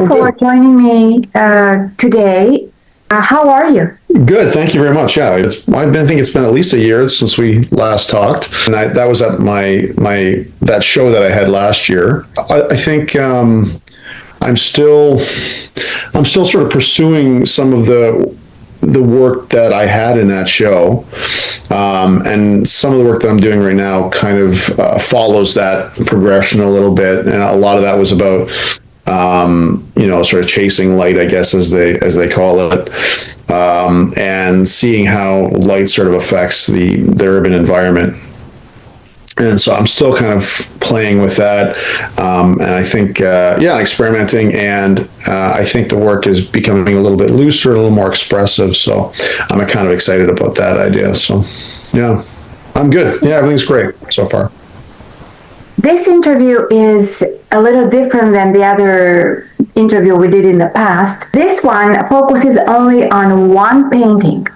you for joining me today. How are you? Good, thank you very much. Yeah, I think it's been at least a year since we last talked, and that was at that show that I had last year. I think I'm still sort of pursuing some of the work that I had in that show, and some of the work that I'm doing right now kind of follows that progression a little bit, and a lot of that was about sort of chasing light, I guess, as they call it, and seeing how light sort of affects the urban environment. And so I'm still kind of playing with that, and I think, experimenting, and I think the work is becoming a little bit looser, a little more expressive. So I'm kind of excited about that idea. So, yeah, I'm good. Yeah, everything's great so far. This interview is a little different than the other interview we did in the past. This one focuses only on one painting.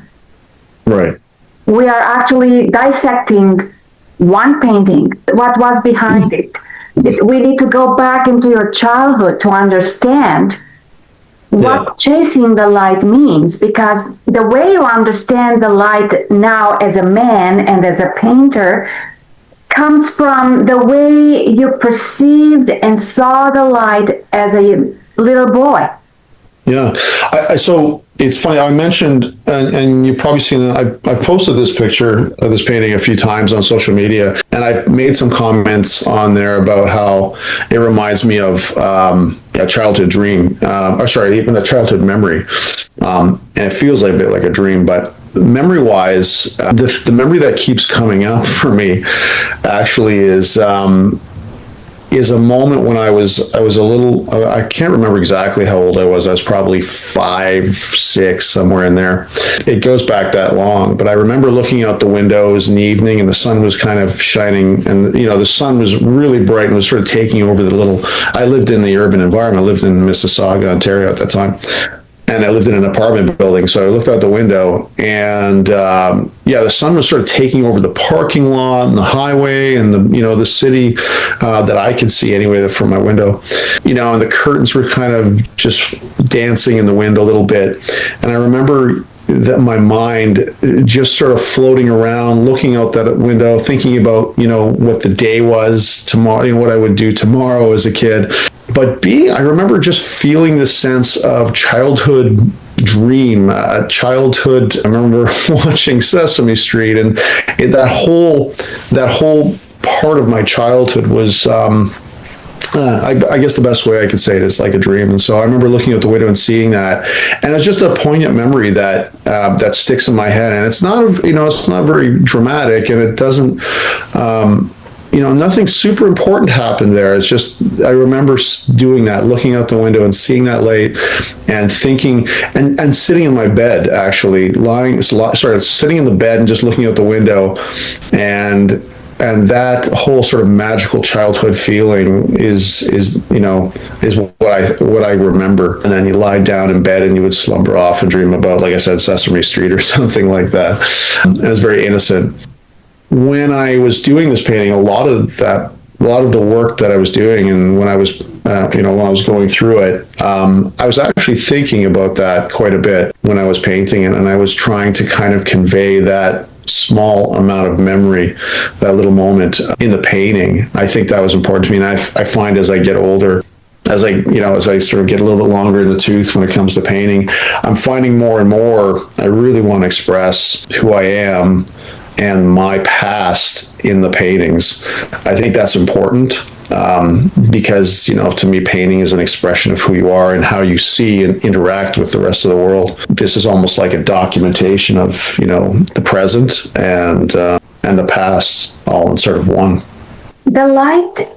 Right. We are actually dissecting one painting, what was behind it. We need to go back into your childhood to understand what chasing the light means, because the way you understand the light now as a man and as a painter comes from the way you perceived and saw the light as a little boy. Yeah. So it's funny, I mentioned, and you've probably seen it, I've posted this picture of this painting a few times on social media, and I've made some comments on there about how it reminds me of a childhood dream, even a childhood memory. And it feels like a bit like a dream, but memory-wise, the memory that keeps coming up for me actually is a moment when I was a little, I can't remember exactly how old I was. I was probably 5, 6, somewhere in there. It goes back that long, but I remember looking out the windows in the evening, and the sun was kind of shining, and the sun was really bright and was sort of taking over I lived in the urban environment. I lived in Mississauga, Ontario at that time. And I lived in an apartment building, so I looked out the window, and the sun was sort of taking over the parking lot and the highway and the city that I could see anyway from my window. And the curtains were kind of just dancing in the wind a little bit. And I remember that my mind just sort of floating around, looking out that window, thinking about what the day was tomorrow, what I would do tomorrow as a kid. But I remember just feeling this sense of childhood dream, childhood. I remember watching Sesame Street, and that whole part of my childhood was, I guess the best way I could say it is like a dream. And so I remember looking out the window and seeing that, and it's just a poignant memory that sticks in my head. And it's not very dramatic, and it doesn't. Nothing super important happened there. It's just, I remember doing that, looking out the window and seeing that light, and thinking, and sitting in my bed, actually sitting in the bed and just looking out the window, and that whole sort of magical childhood feeling is what I remember. And then you lie down in bed and you would slumber off and dream about, like I said, Sesame Street or something like that. And it was very innocent. When I was doing this painting, a lot of the work that I was doing, and when I was going through it, I was actually thinking about that quite a bit when I was painting it, and I was trying to kind of convey that small amount of memory, that little moment in the painting. I think that was important to me, and I find as I get older, as I sort of get a little bit longer in the tooth when it comes to painting, I'm finding more and more I really want to express who I am and my past in the paintings. I think that's important, because, to me, painting is an expression of who you are and how you see and interact with the rest of the world. This is almost like a documentation of, the present and the past, all in sort of one. The light,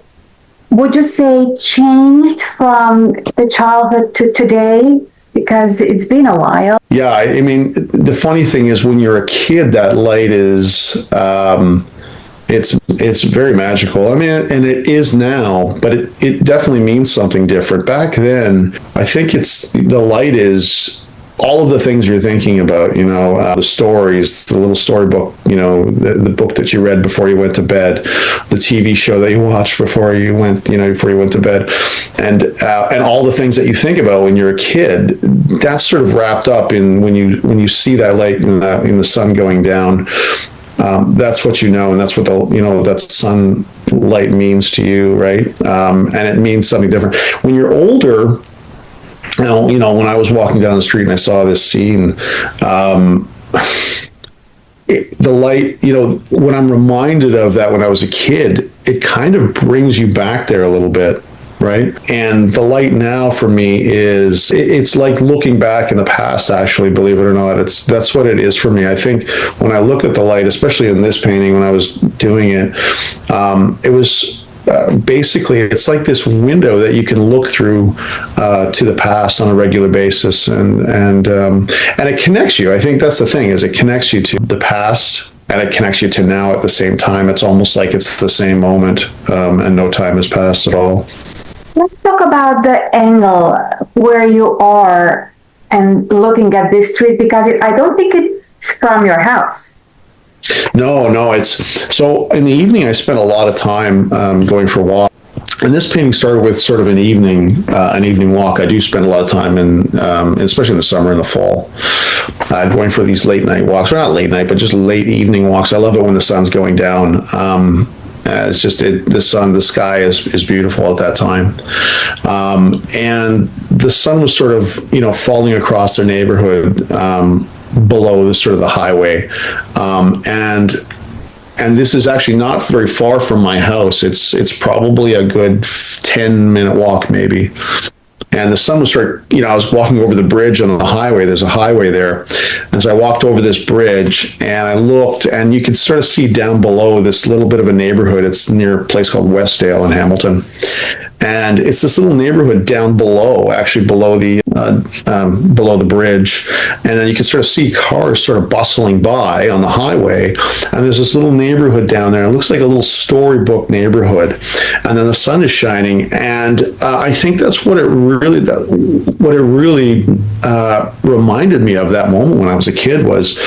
would you say, changed from the childhood to today? Because it's been a while. Yeah, I mean, the funny thing is, when you're a kid, that light is, it's very magical. I mean, and it is now, but it definitely means something different. Back then, I think the light is all of the things you're thinking about, the stories, the little storybook, the book that you read before you went to bed, the TV show that you watched before you went, before you went to bed, and all the things that you think about when you're a kid, that's sort of wrapped up in when you see that light in the sun going down. That's what and that's what that sunlight means to you, right? And it means something different when you're older. When I was walking down the street and I saw this scene, the light, when I'm reminded of that when I was a kid, it kind of brings you back there a little bit, right? And the light now for me it's like looking back in the past, actually, believe it or not. That's what it is for me. I think when I look at the light, especially in this painting, when I was doing it, it was basically, it's like this window that you can look through to the past on a regular basis, and it connects you. I think that's the thing, is it connects you to the past and it connects you to now at the same time. It's almost like it's the same moment, and no time has passed at all. Let's talk about the angle where you are and looking at this street, because I don't think it's from your house. No, it's so in the evening I spent a lot of time going for walks. And this painting started with sort of an evening walk. I do spend a lot of time especially in the summer and the fall, going for these late night walks, or not late night, but just late evening walks. I love it when the sun's going down. It's just the sky is beautiful at that time, and the sun was sort of falling across their neighborhood. Below the sort of the highway, and this is actually not very far from my house. It's probably a good 10-minute walk, maybe. And the sun was I was walking over the bridge on the highway. There's a highway there, and so I walked over this bridge and I looked, and you could sort of see down below this little bit of a neighborhood. It's near a place called Westdale in Hamilton. And it's this little neighborhood down below, actually below the bridge, and then you can sort of see cars sort of bustling by on the highway. And there's this little neighborhood down there. It looks like a little storybook neighborhood, and then the sun is shining. And I think that's what it really reminded me of that moment when I was a kid was,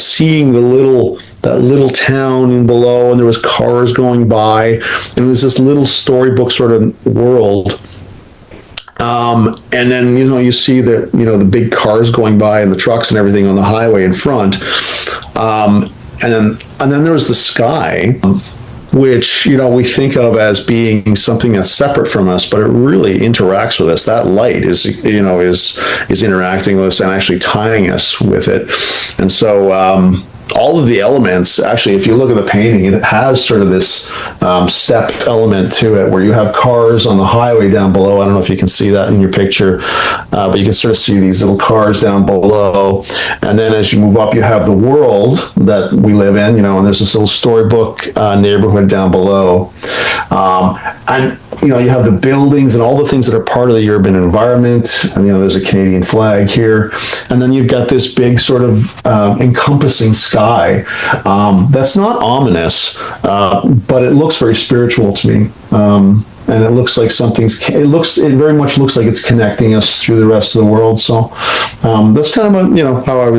seeing that little town in below, and there was cars going by, and it was this little storybook sort of world. And then, you see the big cars going by and the trucks and everything on the highway in front. And then there was the sky, which, we think of as being something that's separate from us, but it really interacts with us. That light is interacting with us and actually tying us with it. And so, all of the elements, actually, if you look at the painting, it has sort of this step element to it where you have cars on the highway down below. I don't know if you can see that in your picture, but you can sort of see these little cars down below. And then as you move up, you have the world that we live in, and there's this little storybook neighborhood down below. And you have the buildings and all the things that are part of the urban environment. And, there's a Canadian flag here. And then you've got this big sort of encompassing sky. That's not ominous, but it looks very spiritual to me. And it looks like it very much looks like it's connecting us through the rest of the world. So that's kind of how I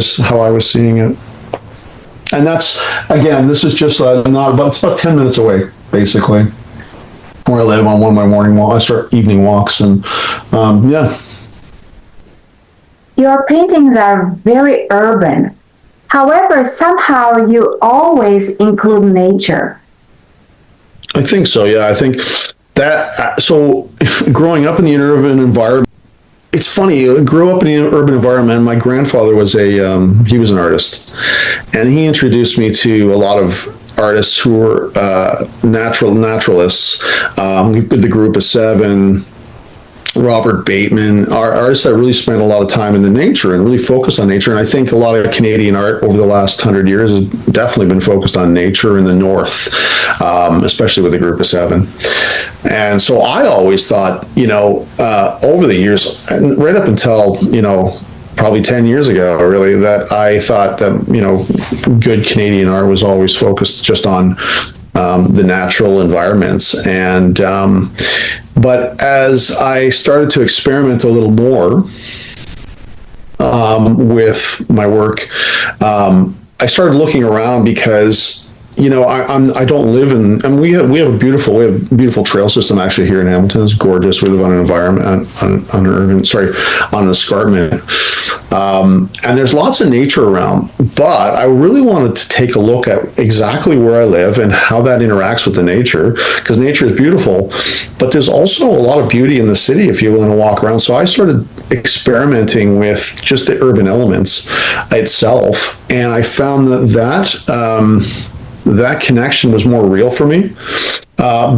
was seeing it. And that's, again, this is just it's about 10 minutes away, basically, where I live on one of my morning walks. I start evening walks, and yeah. Your paintings are very urban. However, somehow you always include nature. I think so, yeah. I think that, so growing up in the urban environment, it's funny, I grew up in an urban environment. My grandfather was he was an artist, and he introduced me to a lot of artists who were naturalists, with the Group of Seven, Robert Bateman, artists that really spent a lot of time in the nature and really focused on nature. And I think a lot of Canadian art over the last 100 years has definitely been focused on nature in the North, especially with the Group of Seven. And so I always thought, over the years, and right up until, probably 10 years ago, really, that I thought that, good Canadian art was always focused just on the natural environments. And but as I started to experiment a little more, with my work, I started looking around because I don't live in, and we have a beautiful trail system actually here in Hamilton. It's gorgeous. We live on an environment on an escarpment, and there's lots of nature around. But I really wanted to take a look at exactly where I live and how that interacts with the nature, because nature is beautiful, but there's also a lot of beauty in the city if you're willing to walk around. So I started experimenting with just the urban elements itself, and I found that connection was more real for me,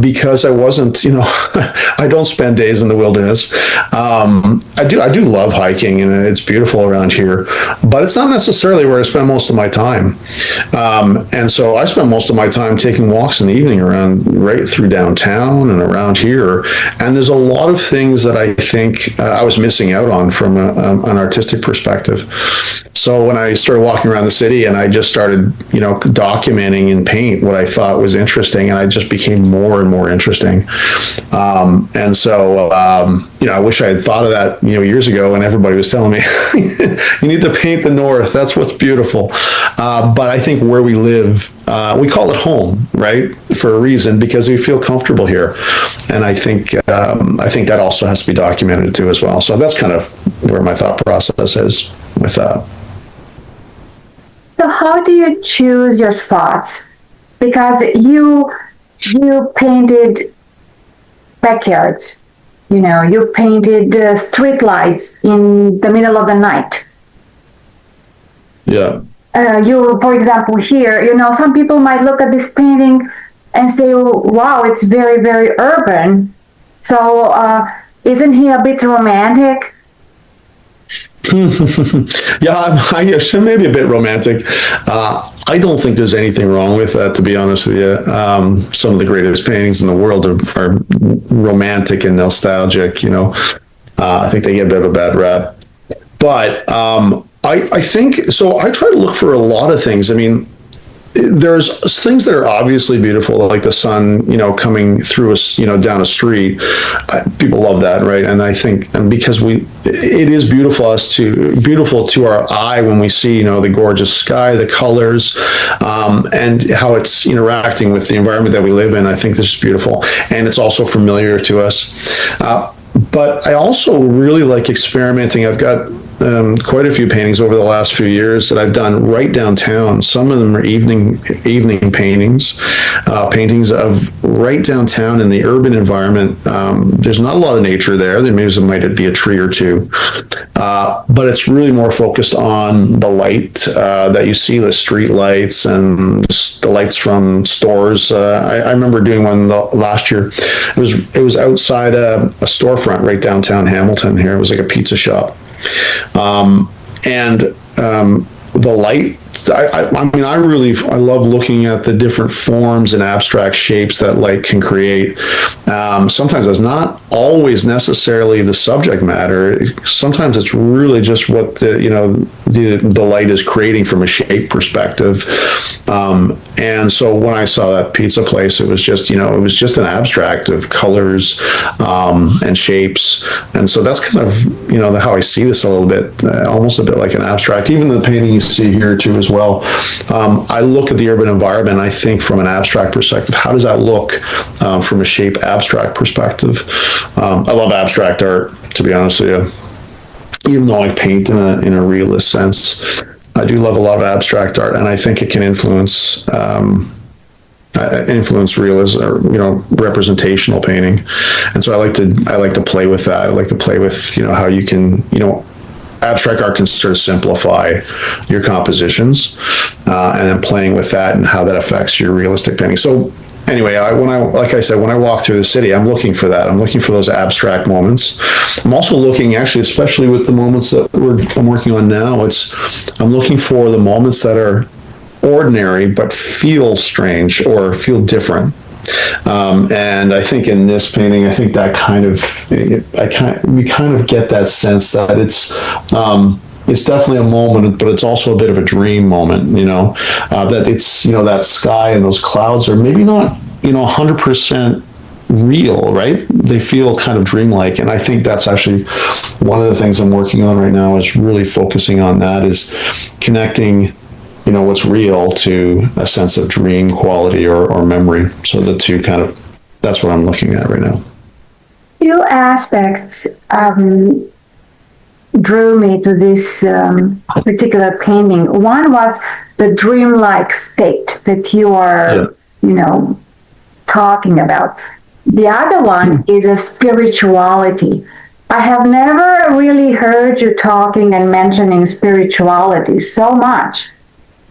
because I wasn't, I don't spend days in the wilderness. I do love hiking, and it's beautiful around here, but it's not necessarily where I spend most of my time. And so I spend most of my time taking walks in the evening around, right through downtown and around here. And there's a lot of things that I think I was missing out on from an artistic perspective. So when I started walking around the city, and I just started, documenting in paint what I thought was interesting, and I just became more and more interesting. And so, I wish I had thought of that, years ago, when everybody was telling me, you need to paint the North. That's what's beautiful. But I think where we live, we call it home, right? For a reason, because we feel comfortable here. And I think that also has to be documented too as well. So that's kind of where my thought process is with that. So how do you choose your spots? Because you painted backyards, you painted street lights in the middle of the night. Yeah. For example, here, some people might look at this painting and say, wow, it's very, very urban. So isn't he a bit romantic? Yeah, I should maybe a bit romantic. I don't think there's anything wrong with that, to be honest with you. Some of the greatest paintings in the world are romantic and nostalgic. I think they get a bit of a bad rap. But I think so. I try to look for a lot of things. I mean, there's things that are obviously beautiful, like the sun, coming through us, down a street. People love that, right? And I think, and because it is beautiful to our eye when we see, the gorgeous sky, the colors, and how it's interacting with the environment that we live in. I think this is beautiful, and it's also familiar to us. But I also really like experimenting. I've got quite a few paintings over the last few years that I've done right downtown. Some of them are evening paintings of right downtown in the urban environment. There's not a lot of nature there. There might be a tree or two, but it's really more focused on the light that you see, the street lights and the lights from stores. I remember doing one last year. It was outside a storefront right downtown Hamilton here. It was like a pizza shop. The light, I love looking at the different forms and abstract shapes that light can create. Sometimes it's not always necessarily the subject matter. Sometimes it's really just what the light is creating from a shape perspective. And so when I saw that pizza place, it was just an abstract of colors, and shapes. And so that's kind of, how I see this a little bit, almost a bit like an abstract. Even the painting you see here too as well. I look at the urban environment, and I think from an abstract perspective, how does that look from a shape abstract perspective? I love abstract art, to be honest with you. Even though I paint in a realist sense, I do love a lot of abstract art, and I think it can influence realism, or representational painting. And so I like to play with that. I like to play with how you can abstract art can sort of simplify your compositions, and then playing with that and how that affects your realistic painting. So anyway, like I said, when I walk through the city, I'm looking for that. I'm looking for those abstract moments. I'm also looking, actually, especially with the moments that I'm working on now, I'm looking for the moments that are ordinary but feel strange or feel different. And I think in this painting, I think that we kind of get that sense that it's definitely a moment, but it's also a bit of a dream moment, that it's, that sky and those clouds are maybe not, 100% real, right? They feel kind of dreamlike. And I think that's actually one of the things I'm working on right now, is really focusing on that, is connecting, what's real to a sense of dream quality or memory. So the two that's what I'm looking at right now. Two aspects drew me to this particular painting. One was the dreamlike state that you are, talking about. The other one is a spirituality. I have never really heard you talking and mentioning spirituality so much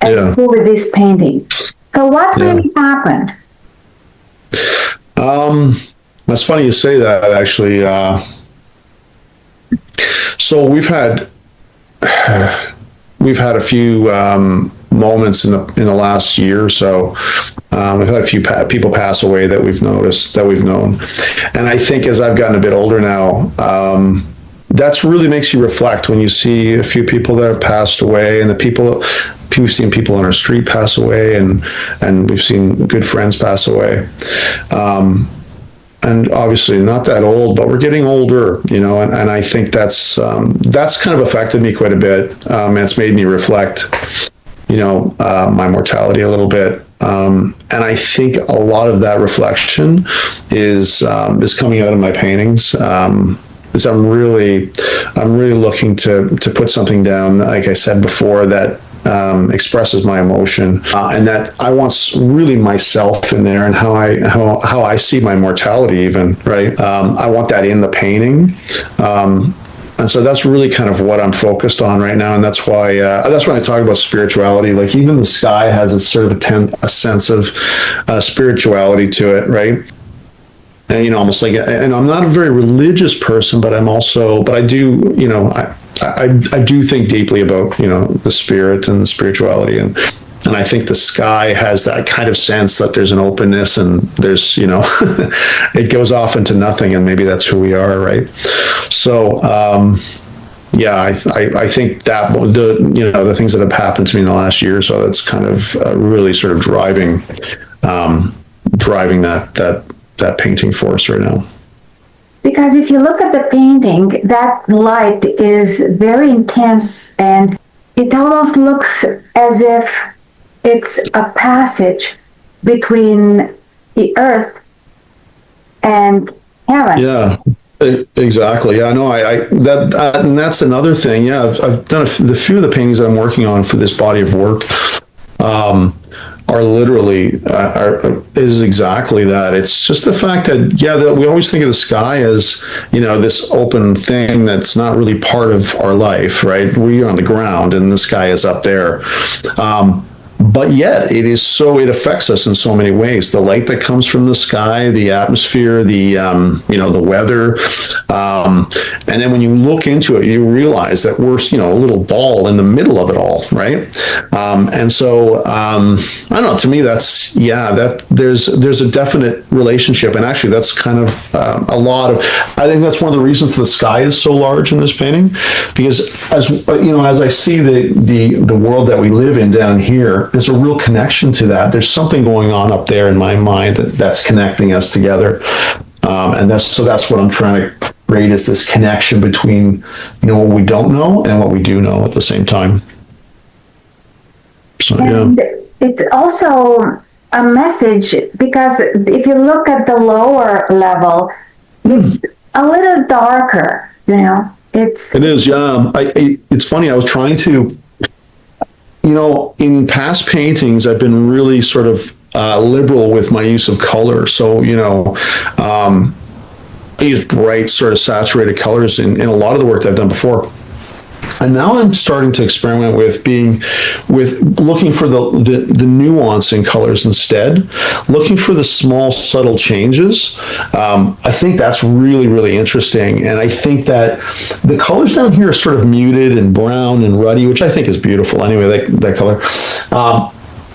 as with this painting. So what really happened? That's funny you say that, actually. So we've had a few moments in the last year or so. We've had a few people pass away that we've known, and I think as I've gotten a bit older now, that's really makes you reflect when you see a few people that have passed away, and we've seen people on our street pass away, and we've seen good friends pass away. And obviously not that old, but we're getting older, and I think that's kind of affected me quite a bit. And it's made me reflect, my mortality a little bit. And I think a lot of that reflection is coming out of my paintings. Is I'm really looking to put something down, like I said before, that expresses my emotion, and that I want really myself in there, and how I see my mortality, even, right? I want that in the painting, and so that's really kind of what I'm focused on right now, and that's why that's when I talk about spirituality. Like, even the sky has a sort of a sense of spirituality to it, right? And almost like, and I'm not a very religious person, but I do, I do think deeply about, the spirit and the spirituality, and I think the sky has that kind of sense that there's an openness, and there's, it goes off into nothing, and maybe that's who we are, right? So, I think that the things that have happened to me in the last year or so, that's kind of really sort of driving that painting for us right now. Because if you look at the painting, that light is very intense, and it almost looks as if it's a passage between the earth and heaven. Yeah, exactly. Yeah, no, and that's another thing. Yeah, I've done the few of the paintings that I'm working on for this body of work. Are literally is exactly that. It's just the fact that we always think of the sky as this open thing that's not really part of our life, right? We're on the ground and the sky is up there. But yet it affects us in so many ways. The light that comes from the sky, the atmosphere, the weather, and then when you look into it, you realize that we're a little ball in the middle of it all, right? And so I don't know. To me, that's that there's a definite relationship, and actually that's kind of I think that's one of the reasons the sky is so large in this painting, because as I see the world that we live in down here, there's a real connection to that. There's something going on up there in my mind that's connecting us together, and that's what I'm trying to create, is this connection between what we don't know and what we do know at the same time. So and it's also a message, because if you look at the lower level, it's a little darker. It is. Yeah, it's funny. I was trying to. In past paintings, I've been really sort of liberal with my use of color. So, I use bright, sort of saturated colors in a lot of the work that I've done before. And now I'm starting to experiment with looking for the nuance in colors instead, looking for the small, subtle changes. I think that's really, really interesting. And I think that the colors down here are sort of muted and brown and ruddy, which I think is beautiful anyway, that color.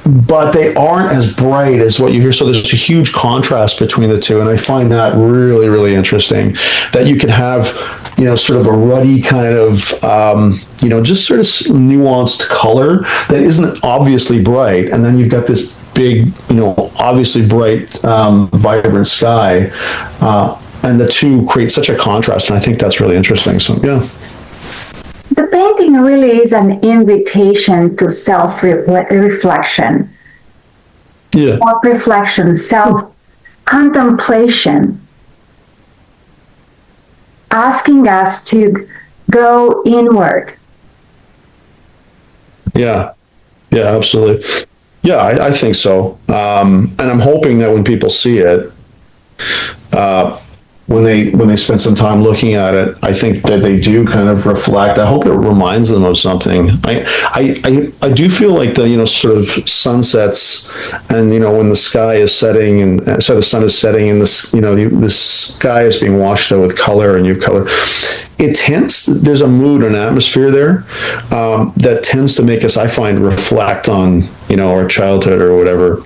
But they aren't as bright as what you hear. So there's a huge contrast between the two. And I find that really, really interesting, that you can have, sort of a ruddy kind of, just sort of nuanced color that isn't obviously bright. And then you've got this big, obviously bright, vibrant sky. And the two create such a contrast. And I think that's really interesting. So, yeah. The painting really is an invitation to self-reflection. Yeah. Self-reflection, self-contemplation, asking us to go inward. Yeah. Yeah, absolutely. Yeah, I think so. And I'm hoping that when people see it, when they spend some time looking at it, I think that they do kind of reflect. I hope it reminds them of something. I do feel like the sort of sunsets, and when the sky is setting, and so the sun is setting, and the sky is being washed out with color, and new color. There's a mood and atmosphere there that tends to make us, I find, reflect on our childhood or whatever.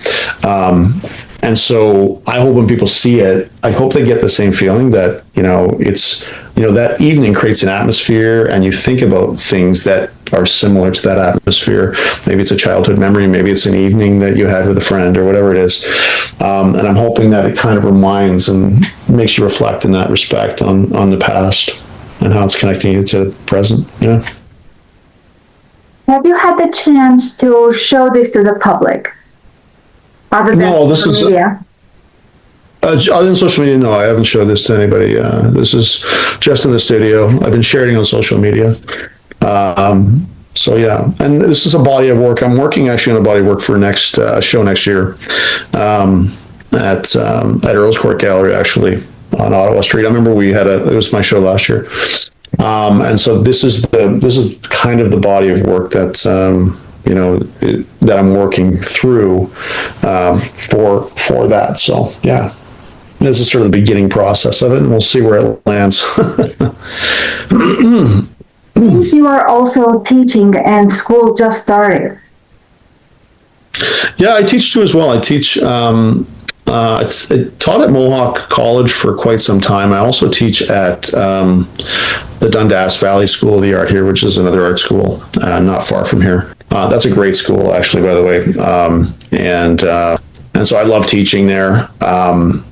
And so I hope when people see it, I hope they get the same feeling that, it's, that evening creates an atmosphere, and you think about things that are similar to that atmosphere. Maybe it's a childhood memory, maybe it's an evening that you had with a friend or whatever it is. And I'm hoping that it kind of reminds and makes you reflect in that respect on the past and how it's connecting you to the present. Yeah. Have you had the chance to show this to the public? Other than social media? Other than social media, no, I haven't showed this to anybody. This is just in the studio. I've been sharing on social media. So yeah, and this is a body of work. I'm working actually on a body of work for next show next year at Earl's Court Gallery, actually on Ottawa Street. I remember it was my show last year, and so this is kind of the body of work that. That I'm working through for that. So yeah, this is sort of the beginning process of it, and we'll see where it lands. Since you are also teaching and school just started. Yeah, I teach too as well. I teach. I taught at Mohawk College for quite some time. I also teach at the Dundas Valley School of the Art here, which is another art school not far from here. That's a great school, actually, by the way. And so I love teaching there.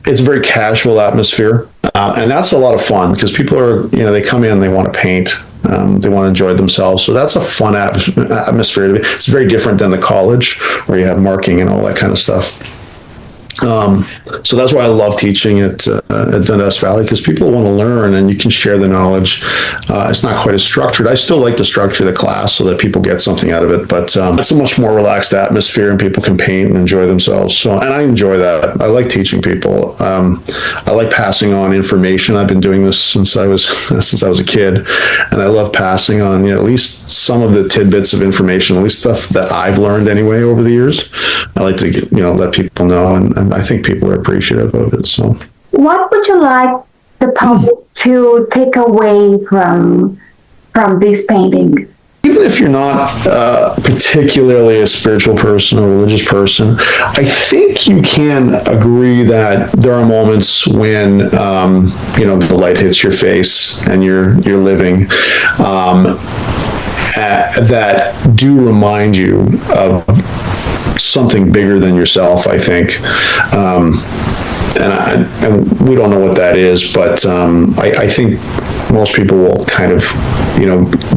It's a very casual atmosphere, and that's a lot of fun because people are, they come in, they want to paint, they want to enjoy themselves. So that's a fun atmosphere to be. It's very different than the college where you have marking and all that kind of stuff. So that's why I love teaching at Dundas Valley, because people want to learn and you can share the knowledge. It's not quite as structured. I still like to structure the class so that people get something out of it, but it's a much more relaxed atmosphere and people can paint and enjoy themselves. So, and I enjoy that. I like teaching people. I like passing on information. I've been doing this since I was a kid, and I love passing on at least some of the tidbits of information, at least stuff that I've learned anyway over the years. I like to let people know, and I think people are appreciative of it. So, what would you like the public to take away from this painting? Even if you're not particularly a spiritual person or religious person, I think you can agree that there are moments when the light hits your face and you're living that do remind you of something bigger than yourself, I think. And we don't know what that is, but I think most people will kind of,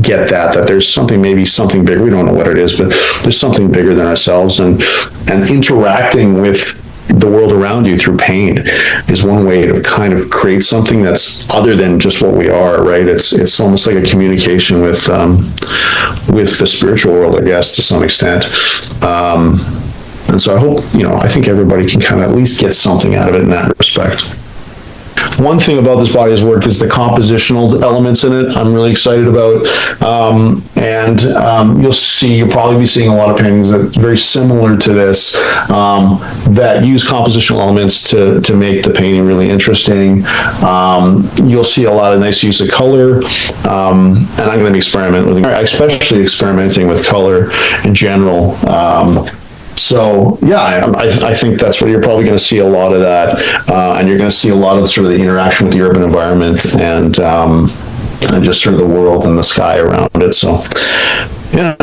get that there's maybe something bigger. We don't know what it is, but there's something bigger than ourselves, and interacting with the world around you through pain is one way to kind of create something that's other than just what we are, right? It's almost like a communication with the spiritual world, I guess, to some extent. And so I hope, I think everybody can kind of at least get something out of it in that respect. One thing about this body's work is the compositional elements in it. I'm really excited about, and you'll probably be seeing a lot of paintings that are very similar to this, that use compositional elements to make the painting really interesting. You'll see a lot of nice use of color, and I'm going to be especially experimenting with color in general. So yeah, I think that's where you're probably going to see a lot of that, and you're going to see a lot of sort of the interaction with the urban environment and just sort of the world and the sky around it. So yeah.